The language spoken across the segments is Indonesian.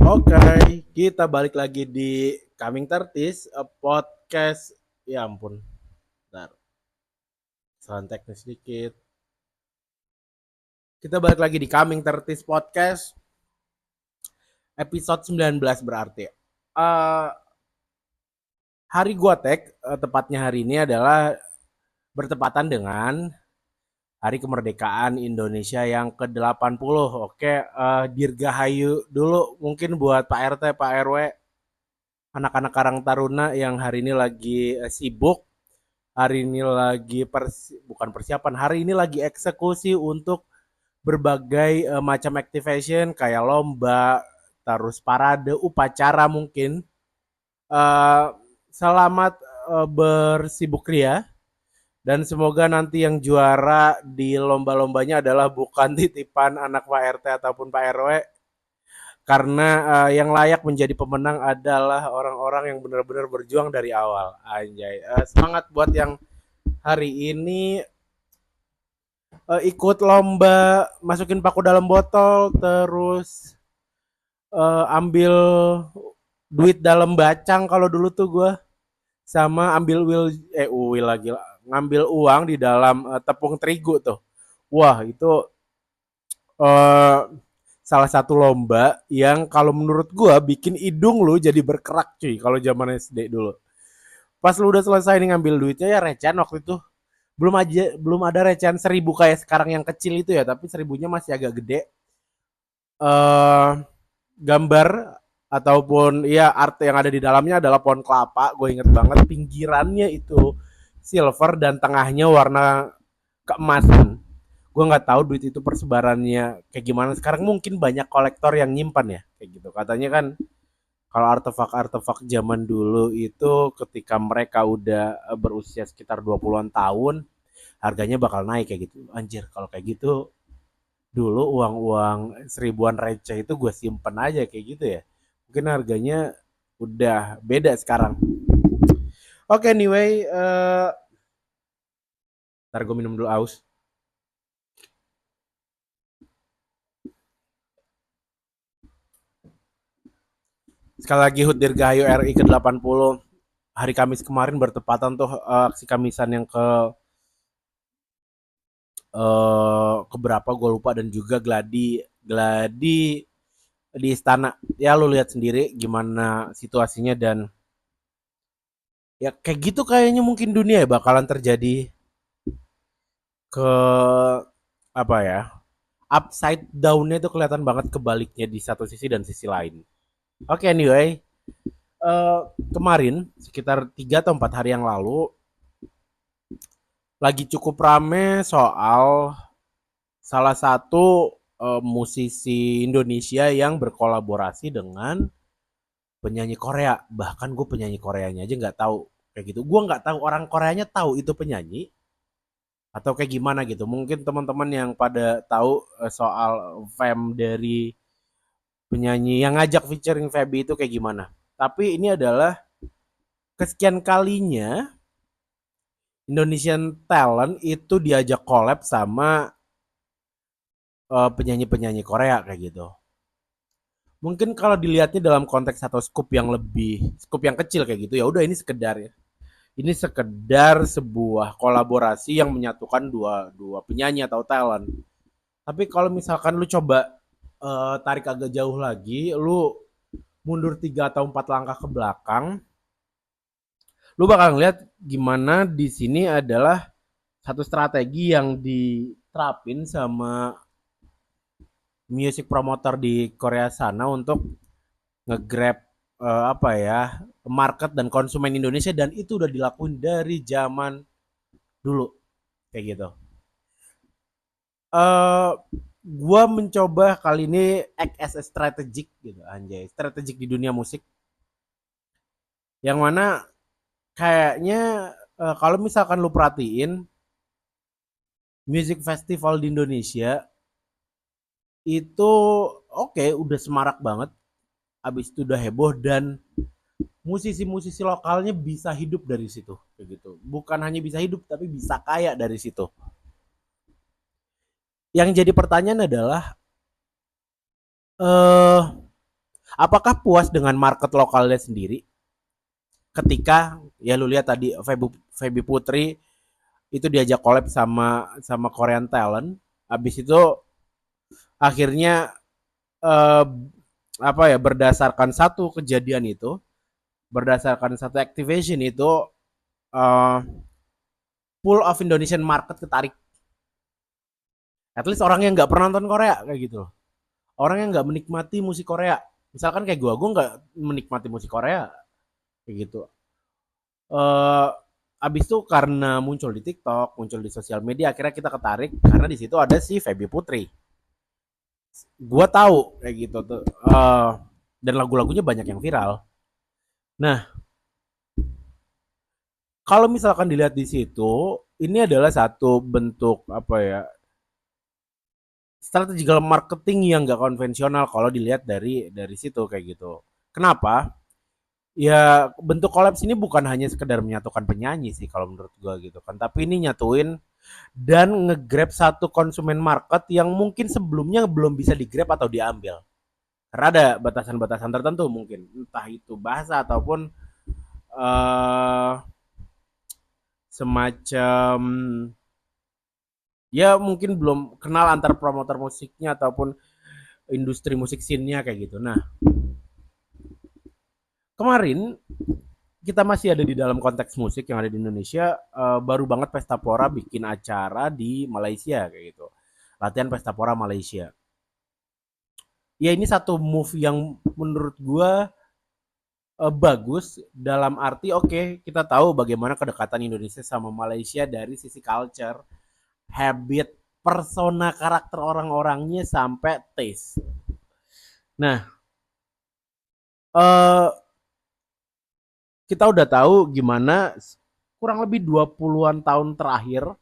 Oke, kita balik lagi di Coming Tertis podcast. Ya ampun, bentar, kesalahan teknis sedikit. Kita balik lagi di Coming Tertis podcast episode 19 berarti. Eh hari gua tag, tepatnya hari ini adalah bertepatan dengan Hari Kemerdekaan Indonesia yang ke-80. Oke, dirgahayu dulu mungkin buat Pak RT, Pak RW, anak-anak Karang Taruna yang hari ini lagi sibuk, hari ini lagi bukan persiapan, hari ini lagi eksekusi untuk berbagai macam activation kayak lomba, terus parade, upacara mungkin. Uh, Selamat bersibuk ria dan semoga nanti yang juara di lomba-lombanya adalah bukan titipan anak Pak RT ataupun Pak RW, karena yang layak menjadi pemenang adalah orang-orang yang benar-benar berjuang dari awal. Anjay, semangat buat yang hari ini ikut lomba masukin paku dalam botol, terus ambil duit dalam bacang kalau dulu tuh gue, sama ambil will lagi, ngambil uang di dalam tepung terigu tuh. Wah itu eh, salah satu lomba yang kalau menurut gue bikin hidung lu jadi berkerak cuy kalau zaman SD dulu. Pas lu udah selesai nih ngambil duitnya, ya recehan waktu itu belum ada recehan 1.000 kayak sekarang yang kecil itu ya, tapi 1.000-nya masih agak gede. eh Gambar ataupun ya art yang ada di dalamnya adalah pohon kelapa. Gue inget banget pinggirannya itu silver dan tengahnya warna keemasan. Gue nggak tahu duit itu persebarannya kayak gimana sekarang, mungkin banyak kolektor yang nyimpan ya kayak gitu katanya kan. Kalau artefak-artefak zaman dulu itu ketika mereka udah berusia sekitar 20-an tahun, harganya bakal naik kayak gitu. Anjir, kalau kayak gitu dulu uang-uang seribuan receh itu gue simpen aja kayak gitu ya. Mungkin harganya udah beda sekarang. Oke, anyway, ntar gue minum dulu aus. Sekali lagi HUT Dirgahayu RI ke-80. Hari Kamis kemarin bertepatan tuh aksi Kamisan yang keberapa gue lupa, dan juga gladi gladi di istana. Ya lu lihat sendiri gimana situasinya, dan ya kayak gitu kayaknya mungkin dunia ya bakalan terjadi ke apa ya, upside down-nya itu kelihatan banget kebaliknya di satu sisi dan sisi lain. Oke, anyway, uh, kemarin sekitar 3 atau 4 hari yang lalu lagi cukup rame soal salah satu musisi Indonesia yang berkolaborasi dengan penyanyi Korea. Bahkan gue penyanyi Koreanya aja nggak tahu kayak gitu. Gue nggak tahu orang Koreanya tahu itu penyanyi atau kayak gimana gitu. Mungkin teman-teman yang pada tahu soal fame dari penyanyi yang ngajak featuring Feby itu kayak gimana. Tapi ini adalah kesekian kalinya Indonesian Talent itu diajak collab sama penyanyi-penyanyi Korea kayak gitu. Mungkin kalau dilihatnya dalam konteks atau skup yang kecil kayak gitu, ya udah ini sekedar ya. Ini sekedar sebuah kolaborasi yang menyatukan dua dua penyanyi atau talent. Tapi kalau misalkan lu coba tarik agak jauh lagi, lu mundur 3 atau 4 langkah ke belakang, lu bakal ngeliat gimana di sini adalah satu strategi yang diterapin sama music promoter di Korea sana untuk nge-grab apa ya, market dan konsumen Indonesia, dan itu udah dilakuin dari zaman dulu kayak gitu. eh gua mencoba kali ini act as a strategic gitu, anjay, strategik di dunia musik, yang mana kayaknya kalau misalkan lu perhatiin music festival di Indonesia itu oke, udah semarak banget, abis itu udah heboh, dan musisi-musisi lokalnya bisa hidup dari situ kayak gitu. Bukan hanya bisa hidup tapi bisa kaya dari situ. Yang jadi pertanyaan adalah eh Apakah puas dengan market lokalnya sendiri? Ketika ya lu lihat tadi Feby Putri itu diajak collab sama Korean talent, habis itu akhirnya eh, apa ya, berdasarkan satu kejadian itu, berdasarkan satu activation itu, eh, pool of Indonesian market ketarik. At least orang yang nggak pernah nonton Korea kayak gitu loh. Orang yang nggak menikmati musik Korea. Misalkan kayak gue nggak menikmati musik Korea kayak gitu. Eh Abis itu karena muncul di TikTok, muncul di sosial media, akhirnya kita ketarik karena di situ ada si Feby Putri. Gua tahu kayak gitu tuh. Dan lagu-lagunya banyak yang viral. Nah, kalau misalkan dilihat di situ, ini adalah satu bentuk apa ya, strategical marketing yang gak konvensional kalau dilihat dari situ kayak gitu. Kenapa? Ya bentuk kolaps ini bukan hanya sekedar menyatukan penyanyi sih kalau menurut gua gitu kan, tapi ini nyatuin dan nge-grab satu konsumen market yang mungkin sebelumnya belum bisa di-grab atau diambil. Karena ada batasan-batasan tertentu mungkin, entah itu bahasa ataupun uh, semacam ya mungkin belum kenal antar promotor musiknya ataupun industri musik scene-nya kayak gitu. Nah, kemarin kita masih ada di dalam konteks musik yang ada di Indonesia, baru banget Pesta Pora bikin acara di Malaysia kayak gitu. Latihan Pesta Pora Malaysia. Ya ini satu move yang menurut gua bagus dalam arti oke, okay, kita tahu bagaimana kedekatan Indonesia sama Malaysia dari sisi culture, habit, persona karakter orang-orangnya sampai taste. Nah, eh kita udah tahu gimana kurang lebih 20-an tahun terakhir,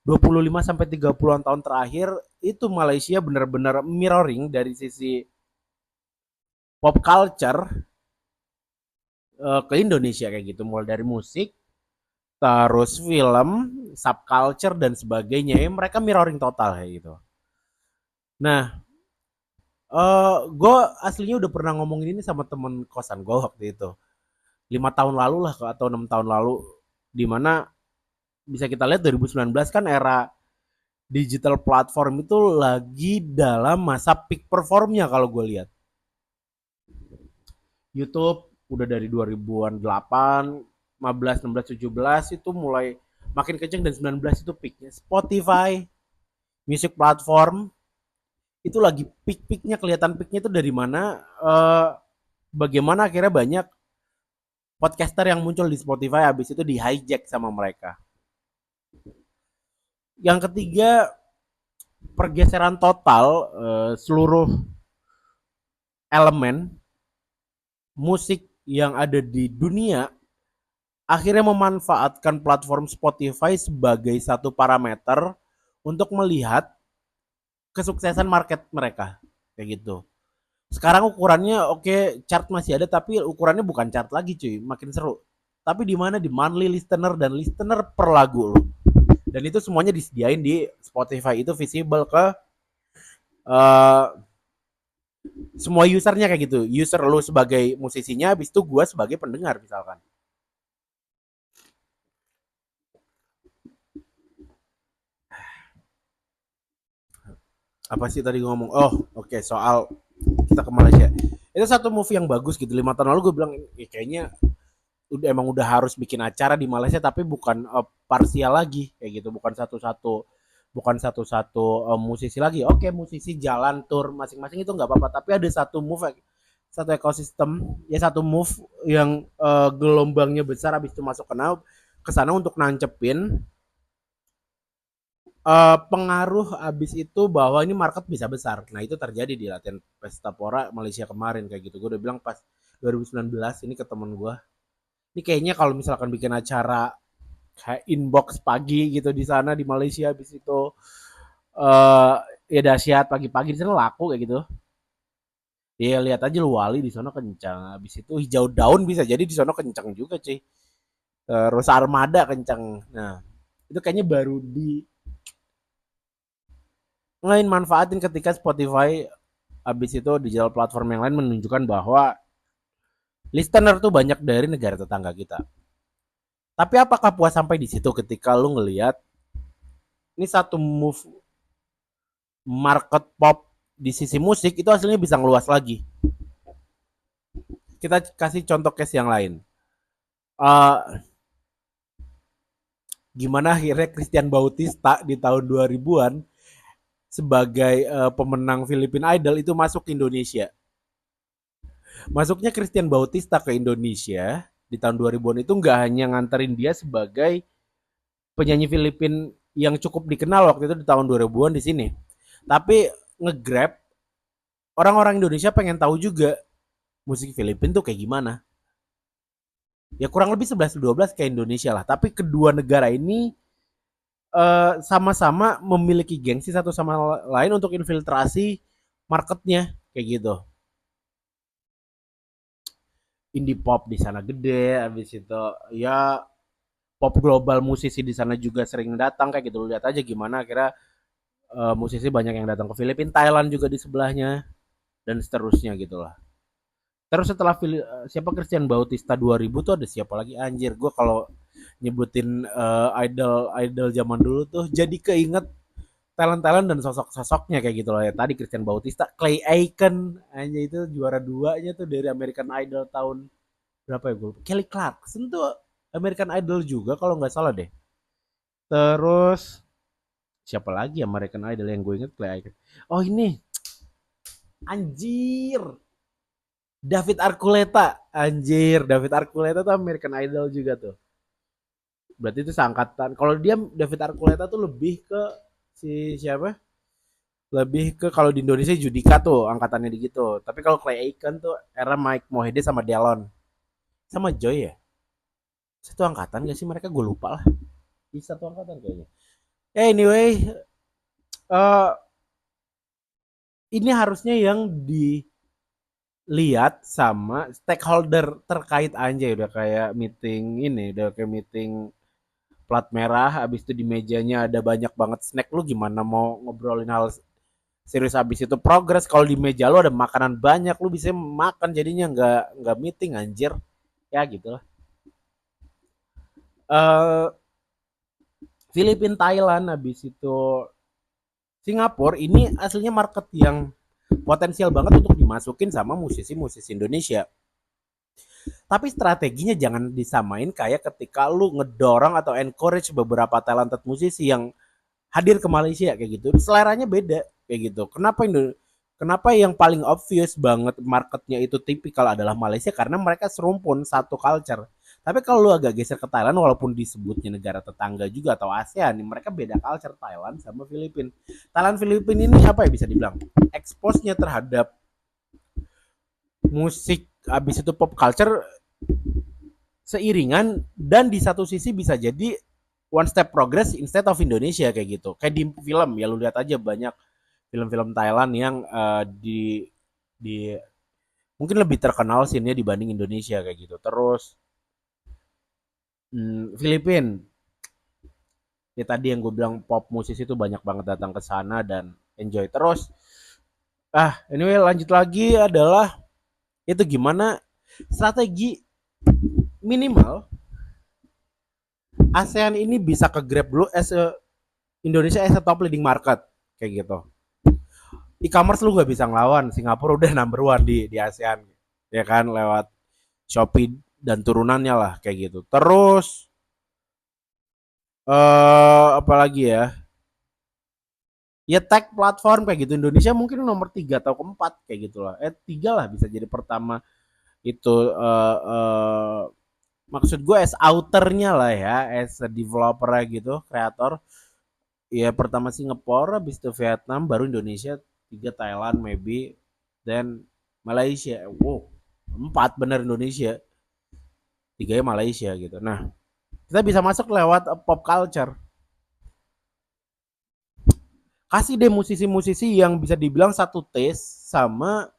25 sampai 30-an tahun terakhir itu Malaysia benar-benar mirroring dari sisi pop culture ke Indonesia kayak gitu, mulai dari musik, terus film, subculture dan sebagainya. Ya, mereka mirroring total kayak gitu. Nah, gue aslinya udah pernah ngomongin ini sama temen kosan gue waktu itu. 5 tahun lalu lah atau 6 tahun lalu, di mana bisa kita lihat 2019 kan era digital platform itu lagi dalam masa peak performnya kalau gue lihat. YouTube udah dari 2000-an 8, 15, 16, 17 itu mulai makin kenceng dan 19 itu peaknya. Spotify, music platform itu lagi peak-peaknya, kelihatan peaknya itu dari mana, bagaimana akhirnya banyak podcaster yang muncul di Spotify habis itu di hijack sama mereka. Yang ketiga, pergeseran total seluruh elemen musik yang ada di dunia akhirnya memanfaatkan platform Spotify sebagai satu parameter untuk melihat kesuksesan market mereka kayak gitu. Sekarang ukurannya oke, okay, chart masih ada tapi ukurannya bukan chart lagi cuy, makin seru. Tapi di mana di monthly listener dan listener per lagu lo. Dan itu semuanya disediain di Spotify, itu visible ke uh, semua usernya kayak gitu. User lu sebagai musisinya, habis itu gue sebagai pendengar misalkan. Apa sih tadi ngomong? Oh, oke, okay, soal kita ke Malaysia. Itu satu movie yang bagus gitu. 5 tahun lalu gue bilang, kayaknya emang udah harus bikin acara di Malaysia tapi bukan parsial lagi kayak gitu, bukan satu-satu musisi lagi. Oke, musisi jalan tour masing-masing itu nggak apa-apa, tapi ada satu move, satu ekosistem ya, satu move yang gelombangnya besar habis itu masuk ke sana untuk nancepin pengaruh abis itu bahwa ini market bisa besar. Nah itu terjadi di latihan Pesta Pora Malaysia kemarin kayak gitu. Gue udah bilang pas 2019 ini ke temen gue, ini kayaknya kalau misalkan bikin acara kayak inbox pagi gitu di sana di Malaysia habis itu uh, ya dahsyat, pagi-pagi di sana laku kayak gitu. Ya lihat aja lu Wali di sana kencang. Habis itu hijau daun bisa jadi di sana kencang juga cuy. Terus Armada kencang. Nah, itu kayaknya baru di ngelain manfaatin ketika Spotify Habis itu digital platform yang lain menunjukkan bahwa listener tuh banyak dari negara tetangga kita. Tapi apakah puas sampai di situ ketika lu ngelihat ini satu move market pop di sisi musik itu hasilnya bisa ngeluas lagi. Kita kasih contoh case yang lain. Uh, Gimana akhirnya Christian Bautista di tahun 2000-an sebagai pemenang Filipina Idol itu masuk ke Indonesia. Masuknya Christian Bautista ke Indonesia di tahun 2000-an itu nggak hanya nganterin dia sebagai penyanyi Filipin yang cukup dikenal waktu itu di tahun 2000-an di sini. Tapi nge-grab orang-orang Indonesia pengen tahu juga musik Filipin tuh kayak gimana. Ya kurang lebih 11-12 kayak Indonesia lah. Tapi kedua negara ini sama-sama memiliki gengsi satu sama lain untuk infiltrasi marketnya kayak gitu. Indie pop di sana gede, habis itu ya pop global musisi di sana juga sering datang kayak gitu. Lihat aja gimana kira musisi banyak yang datang ke Filipina, Thailand juga di sebelahnya dan seterusnya gitulah. Terus setelah siapa Christian Bautista 2000 tuh ada siapa lagi anjir gue kalau nyebutin idol idol zaman dulu tuh jadi keinget talent-talent dan sosok-sosoknya kayak gitu loh ya. Tadi Christian Bautista, Clay Aiken, aja itu juara duanya tuh dari American Idol tahun berapa ya gue? Kelly Clarkson tuh American Idol juga kalau nggak salah deh. Terus siapa lagi American Idol yang gue inget Clay Aiken? Oh ini anjir David Archuleta, anjir David Archuleta tuh American Idol juga tuh. Berarti itu seangkatan. Kalau dia David Archuleta tuh lebih ke si siapa? Lebih ke kalau di Indonesia Judika tuh angkatannya di gitu. Tapi kalau Clay Aiken tuh era Mike Mohede sama Delon. Sama Joy ya? Satu angkatan gak sih mereka? Gue lupa lah. Di satu angkatan kayaknya. Anyway, uh, ini harusnya yang dilihat sama stakeholder terkait aja udah kayak meeting ini, udah kayak meeting plat merah, habis itu di mejanya ada banyak banget snack, lu gimana mau ngobrolin hal serius habis itu progres kalau di meja lu ada makanan banyak lu bisa makan jadinya nggak meeting anjir ya gitu lah. uh, Filipina Thailand habis itu Singapura ini aslinya market yang potensial banget untuk dimasukin sama musisi-musisi Indonesia. Tapi strateginya jangan disamain kayak ketika lu ngedorong atau encourage beberapa talented musisi yang hadir ke Malaysia kayak gitu. Seleranya beda kayak gitu. Kenapa yang paling obvious banget marketnya itu tipikal adalah Malaysia karena mereka serumpun satu culture. Tapi kalau lu agak geser ke Thailand walaupun disebutnya negara tetangga juga atau ASEAN, mereka beda culture Thailand sama Filipina. Thailand Filipina ini apa ya bisa dibilang? Expose-nya terhadap musik habis itu pop culture seiringan dan di satu sisi bisa jadi one step progress instead of Indonesia kayak gitu. Kayak di film ya lu lihat aja banyak film-film Thailand yang di mungkin lebih terkenal scene-nya dibanding Indonesia kayak gitu. Terus Filipin ya tadi yang gue bilang pop musisi itu banyak banget datang ke sana dan enjoy terus. Anyway lanjut lagi adalah itu gimana strategi minimal ASEAN ini bisa ke grab dulu Indonesia as a top leading market kayak gitu. E-commerce lu gak bisa ngelawan Singapura udah number one di ASEAN ya kan lewat Shopee dan turunannya lah kayak gitu. Terus apalagi ya? Ya tech platform kayak gitu Indonesia mungkin nomor 3 atau keempat kayak gitu lah. Tiga lah bisa jadi pertama itu maksud gue as outernya lah ya, as a developer gitu, kreator. Ya pertama Singapura, habis itu Vietnam, baru Indonesia, tiga Thailand maybe, then Malaysia. Wow, empat bener Indonesia, tiganya Malaysia gitu. Nah, kita bisa masuk lewat pop culture. Kasih deh musisi-musisi yang bisa dibilang satu taste sama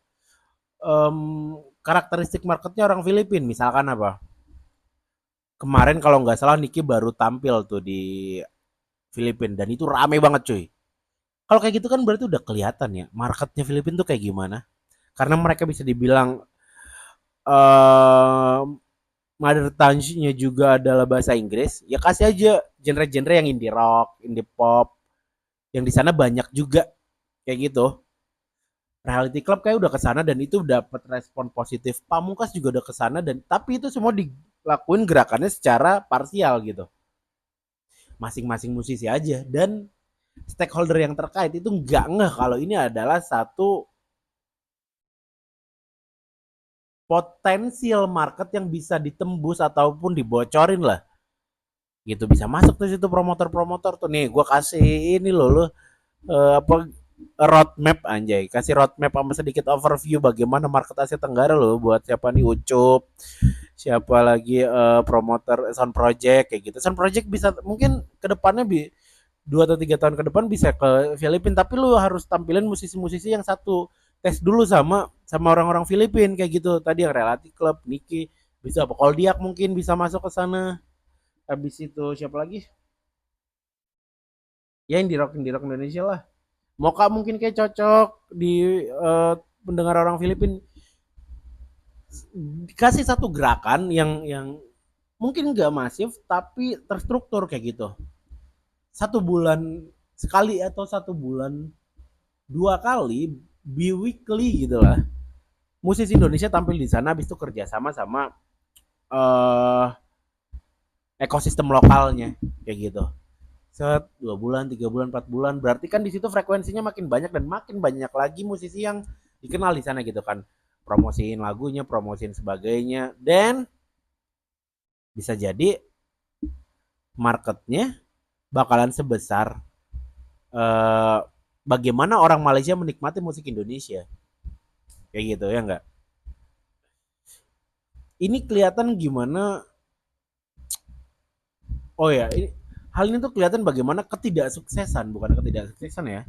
karakteristik marketnya orang Filipina. Misalkan apa? Kemarin kalau nggak salah Niki baru tampil tuh di Filipina dan itu rame banget cuy. Kalau kayak gitu kan berarti udah kelihatan ya marketnya Filipina tuh kayak gimana. Karena mereka bisa dibilang eh mother tongue-nya juga adalah bahasa Inggris. Ya kasih aja genre-genre yang indie rock, indie pop, yang di sana banyak juga kayak gitu. Reality Club kayak udah kesana dan itu dapat respon positif. Pamungkas juga udah kesana dan tapi itu semua dilakuin gerakannya secara parsial gitu. Masing-masing musisi aja dan stakeholder yang terkait itu nggak ngeh kalau ini adalah satu potensial market yang bisa ditembus ataupun dibocorin lah gitu, bisa masuk tuh situ promotor-promotor tuh, nih gue kasih ini loh lo, apa, roadmap, anjay, kasih roadmap sama sedikit overview bagaimana market Asia Tenggara loh, buat siapa nih, Ucup, siapa lagi, promotor Sound Project kayak gitu. Sound Project bisa mungkin kedepannya 2 atau 3 tahun ke depan bisa ke Filipina, tapi lu harus tampilin musisi-musisi yang satu tes dulu sama sama orang-orang Filipina kayak gitu. Tadi yang Relati Club, Niki, bisa apa, Koldiak mungkin bisa masuk ke sana. Habis itu siapa lagi? Ya yang di rock Indonesia lah. Moka mungkin kayak cocok di pendengar orang Filipina. Kasih satu gerakan yang mungkin nggak masif tapi terstruktur kayak gitu. 1 bulan sekali atau 1 bulan 2 kali bi-weekly gitu lah. Musisi Indonesia tampil di sana, habis itu kerja sama sama eh ekosistem lokalnya kayak gitu. Set 2 bulan, 3 bulan, 4 bulan, berarti kan di situ frekuensinya makin banyak dan makin banyak lagi musisi yang dikenal di sana gitu kan. Promosiin lagunya, promosiin sebagainya, dan bisa jadi marketnya bakalan sebesar eh, bagaimana orang Malaysia menikmati musik Indonesia kayak gitu ya enggak. Ini kelihatan gimana. Oh ya, ini hal ini tuh kelihatan bagaimana ketidaksuksesan, bukan ketidaksuksesan ya.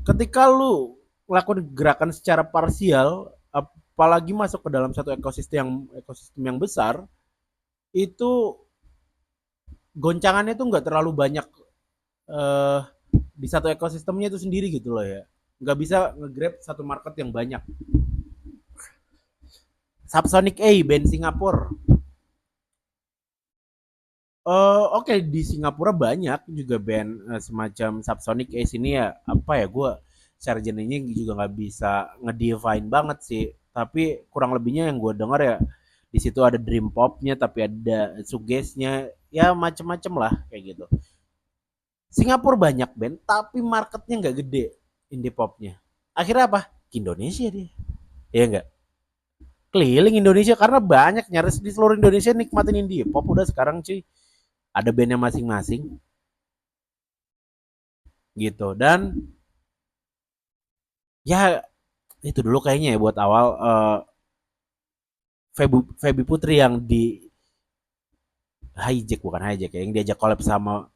Ketika lu melakukan gerakan secara parsial, apalagi masuk ke dalam satu ekosistem yang besar, itu goncangannya tuh nggak terlalu banyak eh, di satu ekosistemnya itu sendiri gitu loh ya. Nggak bisa nge-grab satu market yang banyak. Subsonic A, band Singapura. Oke, di Singapura banyak juga band semacam Subsonic Ace ini ya, apa ya, gue secara genrenya juga nggak bisa ngedefine banget sih, tapi kurang lebihnya yang gue dengar ya di situ ada dream popnya tapi ada sugesnya, ya macem-macem lah kayak gitu. Singapura banyak band tapi marketnya nggak gede, indie popnya. Akhirnya apa? Ke Indonesia dia, ya nggak, keliling Indonesia karena banyak, nyaris di seluruh Indonesia nikmatin indie pop udah sekarang cuy, ada bandnya masing-masing gitu. Dan ya itu dulu kayaknya ya buat awal, Feby Putri yang di hijack, bukan hijack ya, yang diajak collab sama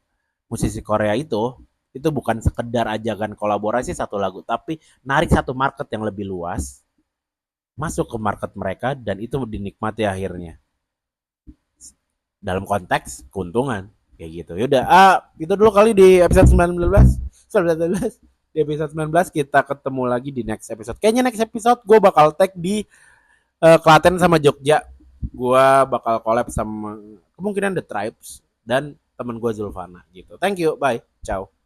musisi Korea itu bukan sekedar ajakan kolaborasi satu lagu tapi narik satu market yang lebih luas masuk ke market mereka dan itu dinikmati akhirnya dalam konteks keuntungan kayak gitu. Yaudah, itu dulu kali di episode 19 di episode 19 kita ketemu lagi di next episode. Kayaknya next episode gue bakal tag di Klaten sama Jogja. Gua bakal collab sama kemungkinan The Tribes dan temen gue Zulfana gitu. Thank you, bye, ciao.